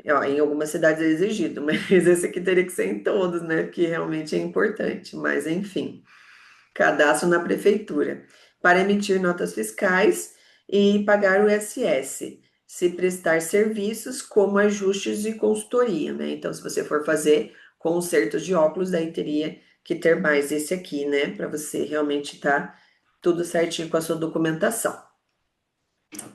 Ó, em algumas cidades é exigido, mas esse aqui teria que ser em todos, né? Porque realmente é importante. Mas enfim, cadastro na prefeitura para emitir notas fiscais e pagar o ISS, se prestar serviços como ajustes e consultoria, né? Então, se você for fazer consertos de óculos, daí teria que ter mais esse aqui, né? Para você realmente estar tudo certinho com a sua documentação.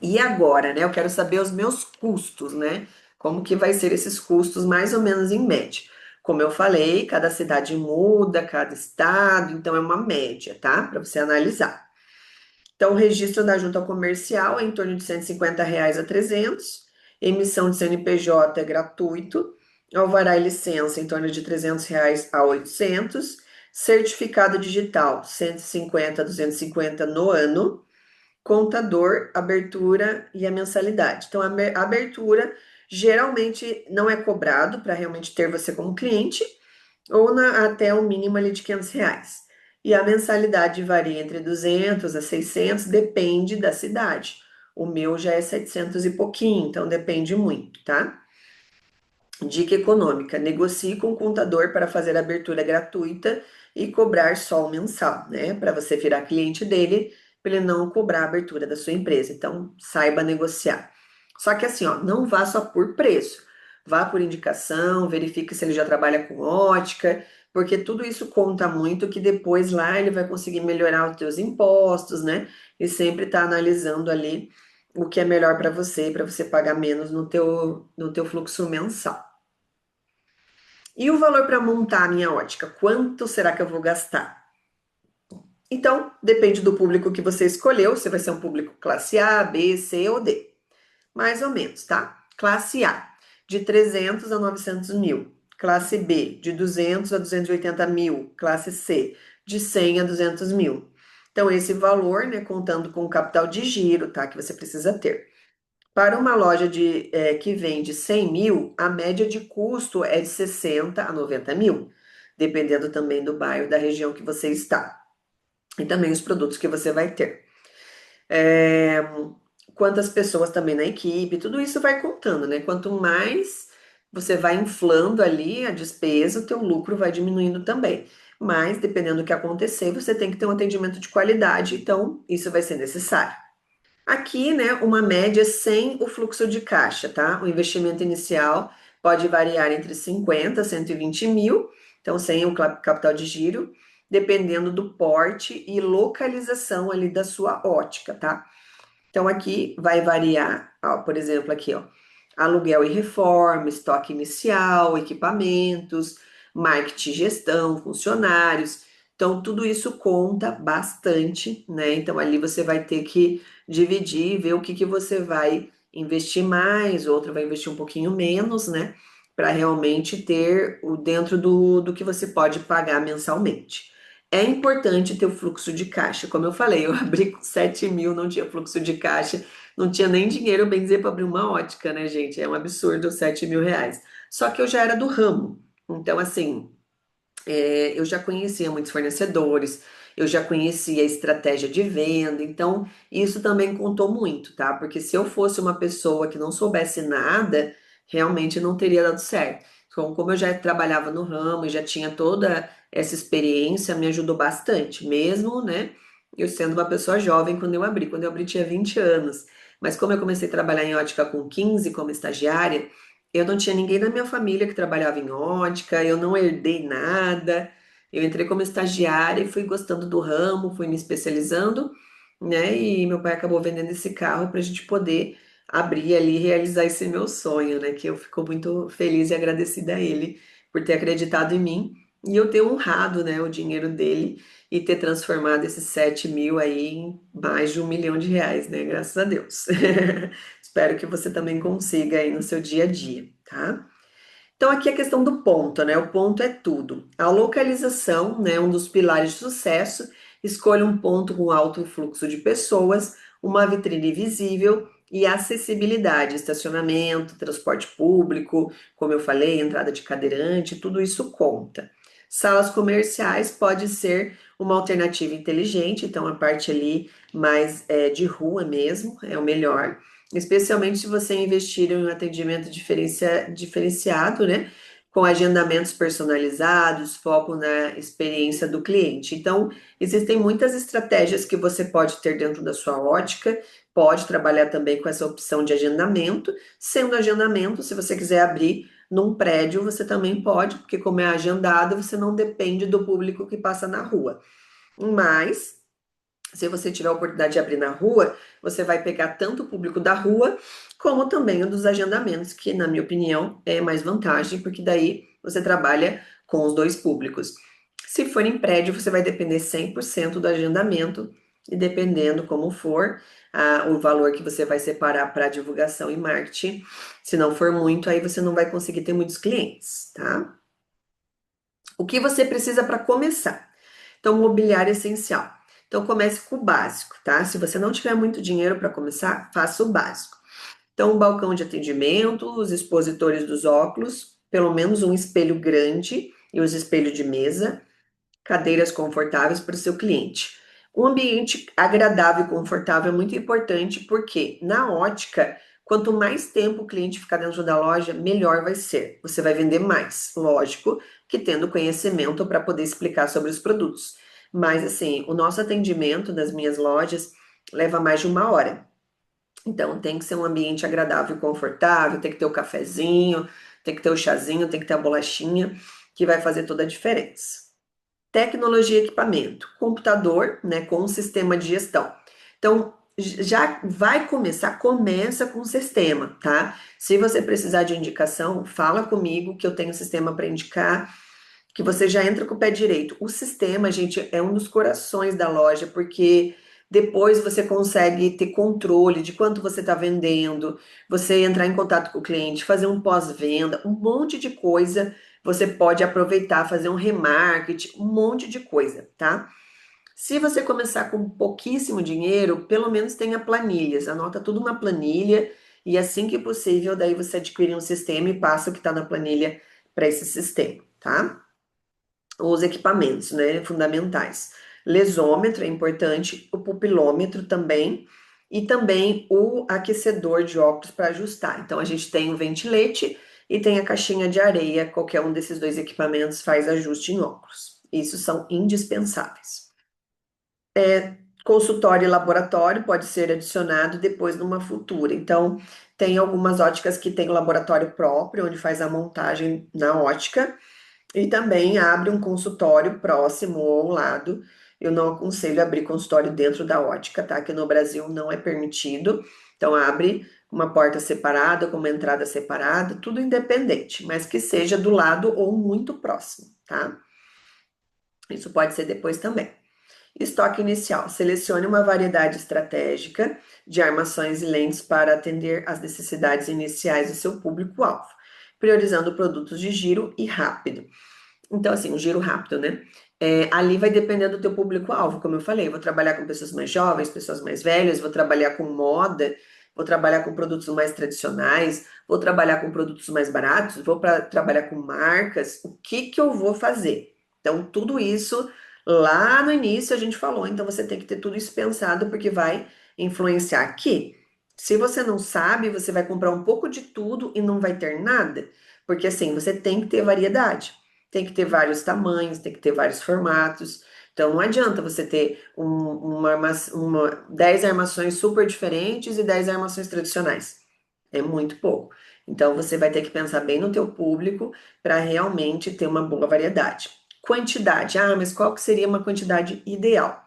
E agora, né? Eu quero saber os meus custos, né? Como que vai ser esses custos, mais ou menos em média. Como eu falei, cada cidade muda, cada estado, então é uma média, tá? Para você analisar. Então, o registro da junta comercial é em torno de R$ 150 a 300. Emissão de CNPJ é gratuito. Alvará e licença em torno de R$ 300 a 800. Certificado digital, 150 a 250 no ano. contador, abertura e a mensalidade. Então, a abertura geralmente não é cobrado para realmente ter você como cliente, ou até o mínimo ali de R$ 500. E a mensalidade varia entre 200 a 600, depende da cidade. O meu já é 700 e pouquinho, então depende muito, tá? Dica econômica: negocie com o contador para fazer a abertura gratuita e cobrar só o mensal, né? Para você virar cliente dele, para ele não cobrar a abertura da sua empresa. Então, saiba negociar. Só que assim, ó, não vá só por preço. Vá por indicação, verifique se ele já trabalha com ótica, porque tudo isso conta muito que depois lá ele vai conseguir melhorar os teus impostos, né? E sempre tá analisando ali o que é melhor para você pagar menos no teu fluxo mensal. E o valor para montar a minha ótica? Quanto será que eu vou gastar? Então, depende do público que você escolheu. Você vai ser um público classe A, B, C ou D. Mais ou menos, tá? Classe A, de 300 a 900 mil. Classe B, de 200 a 280 mil. Classe C, de 100 a 200 mil. Então, esse valor, né, contando com o capital de giro, tá? Que você precisa ter. Para uma loja que vende 100 mil, a média de custo é de 60 a 90 mil, dependendo também do bairro, da região que você está. E também os produtos que você vai ter. É, quantas pessoas também na equipe, tudo isso vai contando, né? Quanto mais você vai inflando ali a despesa, o teu lucro vai diminuindo também. Mas, dependendo do que acontecer, você tem que ter um atendimento de qualidade, então isso vai ser necessário. Aqui, né, uma média sem o fluxo de caixa, tá? O investimento inicial pode variar entre 50 a 120 mil, então sem o capital de giro, dependendo do porte e localização ali da sua ótica, tá? Então aqui vai variar, ó, por exemplo, aqui, ó, aluguel e reforma, estoque inicial, equipamentos, marketing, e gestão, funcionários. Então tudo isso conta bastante, né? Então ali você vai ter que dividir, ver o que que você vai investir mais, outro vai investir um pouquinho menos, né? Para realmente ter o dentro do que você pode pagar mensalmente. É importante ter o fluxo de caixa. Como eu falei, eu abri com 7 mil, não tinha fluxo de caixa, não tinha nem dinheiro, bem dizer, para abrir uma ótica, né, gente? É um absurdo, 7 mil reais. Só que eu já era do ramo. Então, assim, eu já conhecia muitos fornecedores, eu já conhecia a estratégia de venda, então isso também contou muito, tá? Porque se eu fosse uma pessoa que não soubesse nada, realmente não teria dado certo. Então, como eu já trabalhava no ramo e já tinha toda essa experiência, me ajudou bastante, mesmo, né? Eu sendo uma pessoa jovem quando eu abri tinha 20 anos, mas como eu comecei a trabalhar em ótica com 15 como estagiária, eu não tinha ninguém na minha família que trabalhava em ótica, eu não herdei nada. Eu entrei como estagiária e fui gostando do ramo, fui me especializando, né? E meu pai acabou vendendo esse carro para a gente poder abrir ali e realizar esse meu sonho, né? Que eu fico muito feliz e agradecida a ele por ter acreditado em mim e eu ter honrado, né, o dinheiro dele e ter transformado esses 7 mil aí em mais de R$ 1 milhão, né? Graças a Deus. Espero que você também consiga aí no seu dia a dia, tá? Então, aqui a questão do ponto, né? O ponto é tudo. A localização, né? Um dos pilares de sucesso. Escolha um ponto com alto fluxo de pessoas, uma vitrine visível e acessibilidade, estacionamento, transporte público, como eu falei, entrada de cadeirante, tudo isso conta. Salas comerciais pode ser uma alternativa inteligente, então a parte ali mais de rua mesmo é o melhor. Especialmente se você investir em um atendimento diferenciado, né? Com agendamentos personalizados, foco na experiência do cliente. Então, existem muitas estratégias que você pode ter dentro da sua ótica, pode trabalhar também com essa opção de agendamento. Sendo agendamento, se você quiser abrir num prédio, você também pode, porque como é agendado, você não depende do público que passa na rua. Mas se você tiver a oportunidade de abrir na rua, você vai pegar tanto o público da rua, como também o dos agendamentos, que, na minha opinião, é mais vantagem, porque daí você trabalha com os dois públicos. Se for em prédio, você vai depender 100% do agendamento, e dependendo como for, o valor que você vai separar para divulgação e marketing. Se não for muito, aí você não vai conseguir ter muitos clientes, tá? O que você precisa para começar? Então, mobiliário essencial. Então comece com o básico, tá? Se você não tiver muito dinheiro para começar, faça o básico. Então, um balcão de atendimento, os expositores dos óculos, pelo menos um espelho grande e os espelhos de mesa, cadeiras confortáveis para o seu cliente. Um ambiente agradável e confortável é muito importante porque na ótica, quanto mais tempo o cliente ficar dentro da loja, melhor vai ser. Você vai vender mais, lógico, que tendo conhecimento para poder explicar sobre os produtos. Mas assim, o nosso atendimento das minhas lojas leva mais de 1 hora. Então tem que ser um ambiente agradável e confortável, tem que ter o cafezinho, tem que ter o chazinho, tem que ter a bolachinha, que vai fazer toda a diferença. Tecnologia e equipamento, computador, né, com um sistema de gestão. Então, já vai começar, começa com o sistema, tá? Se você precisar de indicação, fala comigo que eu tenho sistema para indicar, que você já entra com o pé direito. O sistema, gente, é um dos corações da loja, porque depois você consegue ter controle de quanto você está vendendo, você entrar em contato com o cliente, fazer um pós-venda, um monte de coisa. Você pode aproveitar, fazer um remarketing, um monte de coisa, tá? Se você começar com pouquíssimo dinheiro, pelo menos tenha planilhas, anota tudo na planilha e assim que possível, daí você adquire um sistema e passa o que está na planilha para esse sistema, tá? Os equipamentos, né, fundamentais. Lesômetro é importante, o pupilômetro também, e também o aquecedor de óculos para ajustar. Então, a gente tem o ventilete e tem a caixinha de areia, qualquer um desses dois equipamentos faz ajuste em óculos. Isso são indispensáveis. Consultório e laboratório pode ser adicionado depois numa futura. Então, tem algumas óticas que tem o laboratório próprio, onde faz a montagem na ótica, e também abre um consultório próximo ou ao lado. Eu não aconselho abrir consultório dentro da ótica, tá? Que no Brasil não é permitido. Então, abre uma porta separada, com uma entrada separada, tudo independente, mas que seja do lado ou muito próximo, tá? Isso pode ser depois também. Estoque inicial. Selecione uma variedade estratégica de armações e lentes para atender às necessidades iniciais do seu público-alvo, priorizando produtos de giro e rápido. Então, assim, um giro rápido, né? Ali vai depender do teu público-alvo, como eu falei. Vou trabalhar com pessoas mais jovens, pessoas mais velhas, vou trabalhar com moda, vou trabalhar com produtos mais tradicionais, vou trabalhar com produtos mais baratos, trabalhar com marcas. O que que eu vou fazer? Então, tudo isso lá no início a gente falou. Então, você tem que ter tudo isso pensado, porque vai influenciar aqui. Se você não sabe, você vai comprar um pouco de tudo e não vai ter nada, porque assim, você tem que ter variedade. Tem que ter vários tamanhos, tem que ter vários formatos. Então não adianta você ter 10 armações super diferentes e 10 armações tradicionais. É muito pouco. Então você vai ter que pensar bem no teu público para realmente ter uma boa variedade. Quantidade. Ah, mas qual que seria uma quantidade ideal?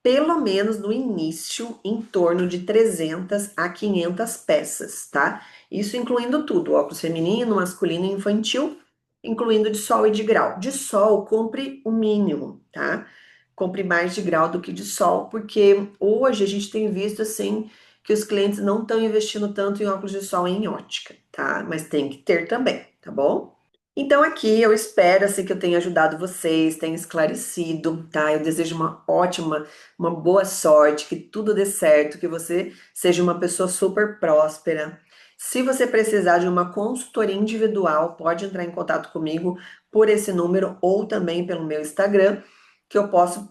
Pelo menos no início, em torno de 300 a 500 peças, tá? Isso incluindo tudo, óculos feminino, masculino e infantil, incluindo de sol e de grau. De sol, compre o mínimo, tá? Compre mais de grau do que de sol, porque hoje a gente tem visto, assim, que os clientes não estão investindo tanto em óculos de sol e em ótica, tá? Mas tem que ter também, tá bom? Então aqui eu espero assim que eu tenha ajudado vocês, tenha esclarecido, tá? Eu desejo uma ótima, uma boa sorte, que tudo dê certo, que você seja uma pessoa super próspera. Se você precisar de uma consultoria individual, pode entrar em contato comigo por esse número ou também pelo meu Instagram, que eu posso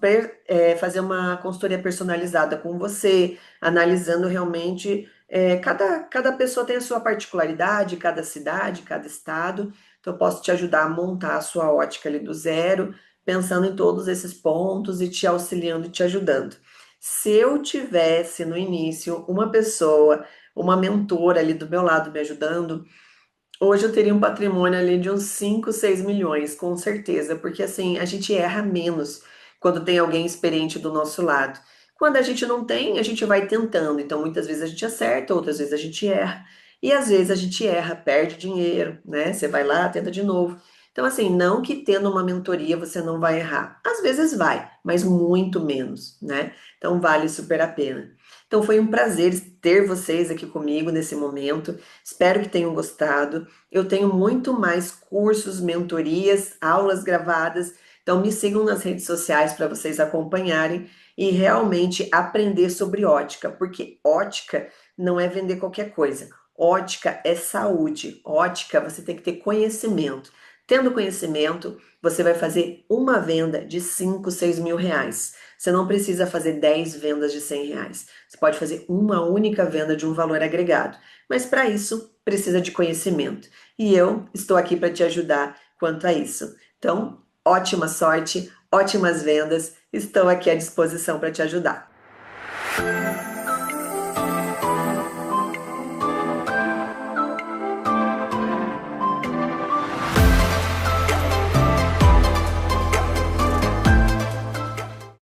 fazer uma consultoria personalizada com você, analisando realmente. Cada pessoa tem a sua particularidade, cada cidade, cada estado. Então, eu posso te ajudar a montar a sua ótica ali do zero, pensando em todos esses pontos e te auxiliando e te ajudando. Se eu tivesse no início uma pessoa, uma mentora ali do meu lado me ajudando, hoje eu teria um patrimônio ali de uns 5, 6 milhões, com certeza, porque assim, a gente erra menos quando tem alguém experiente do nosso lado. Quando a gente não tem, a gente vai tentando. Então, muitas vezes a gente acerta, outras vezes a gente erra. E às vezes a gente erra, perde dinheiro, né? Você vai lá, tenta de novo. Então, assim, não que tendo uma mentoria você não vai errar. Às vezes vai, mas muito menos, né? Então, vale super a pena. Então, foi um prazer ter vocês aqui comigo nesse momento. Espero que tenham gostado. Eu tenho muito mais cursos, mentorias, aulas gravadas. Então me sigam nas redes sociais para vocês acompanharem e realmente aprender sobre ótica, porque ótica não é vender qualquer coisa. Ótica é saúde. Ótica você tem que ter conhecimento. Tendo conhecimento, você vai fazer uma venda de 5, 6 mil reais. Você não precisa fazer 10 vendas de 100 reais. Você pode fazer uma única venda de um valor agregado. Mas para isso, precisa de conhecimento. E eu estou aqui para te ajudar quanto a isso. Então, ótima sorte, ótimas vendas. Estou aqui à disposição para te ajudar.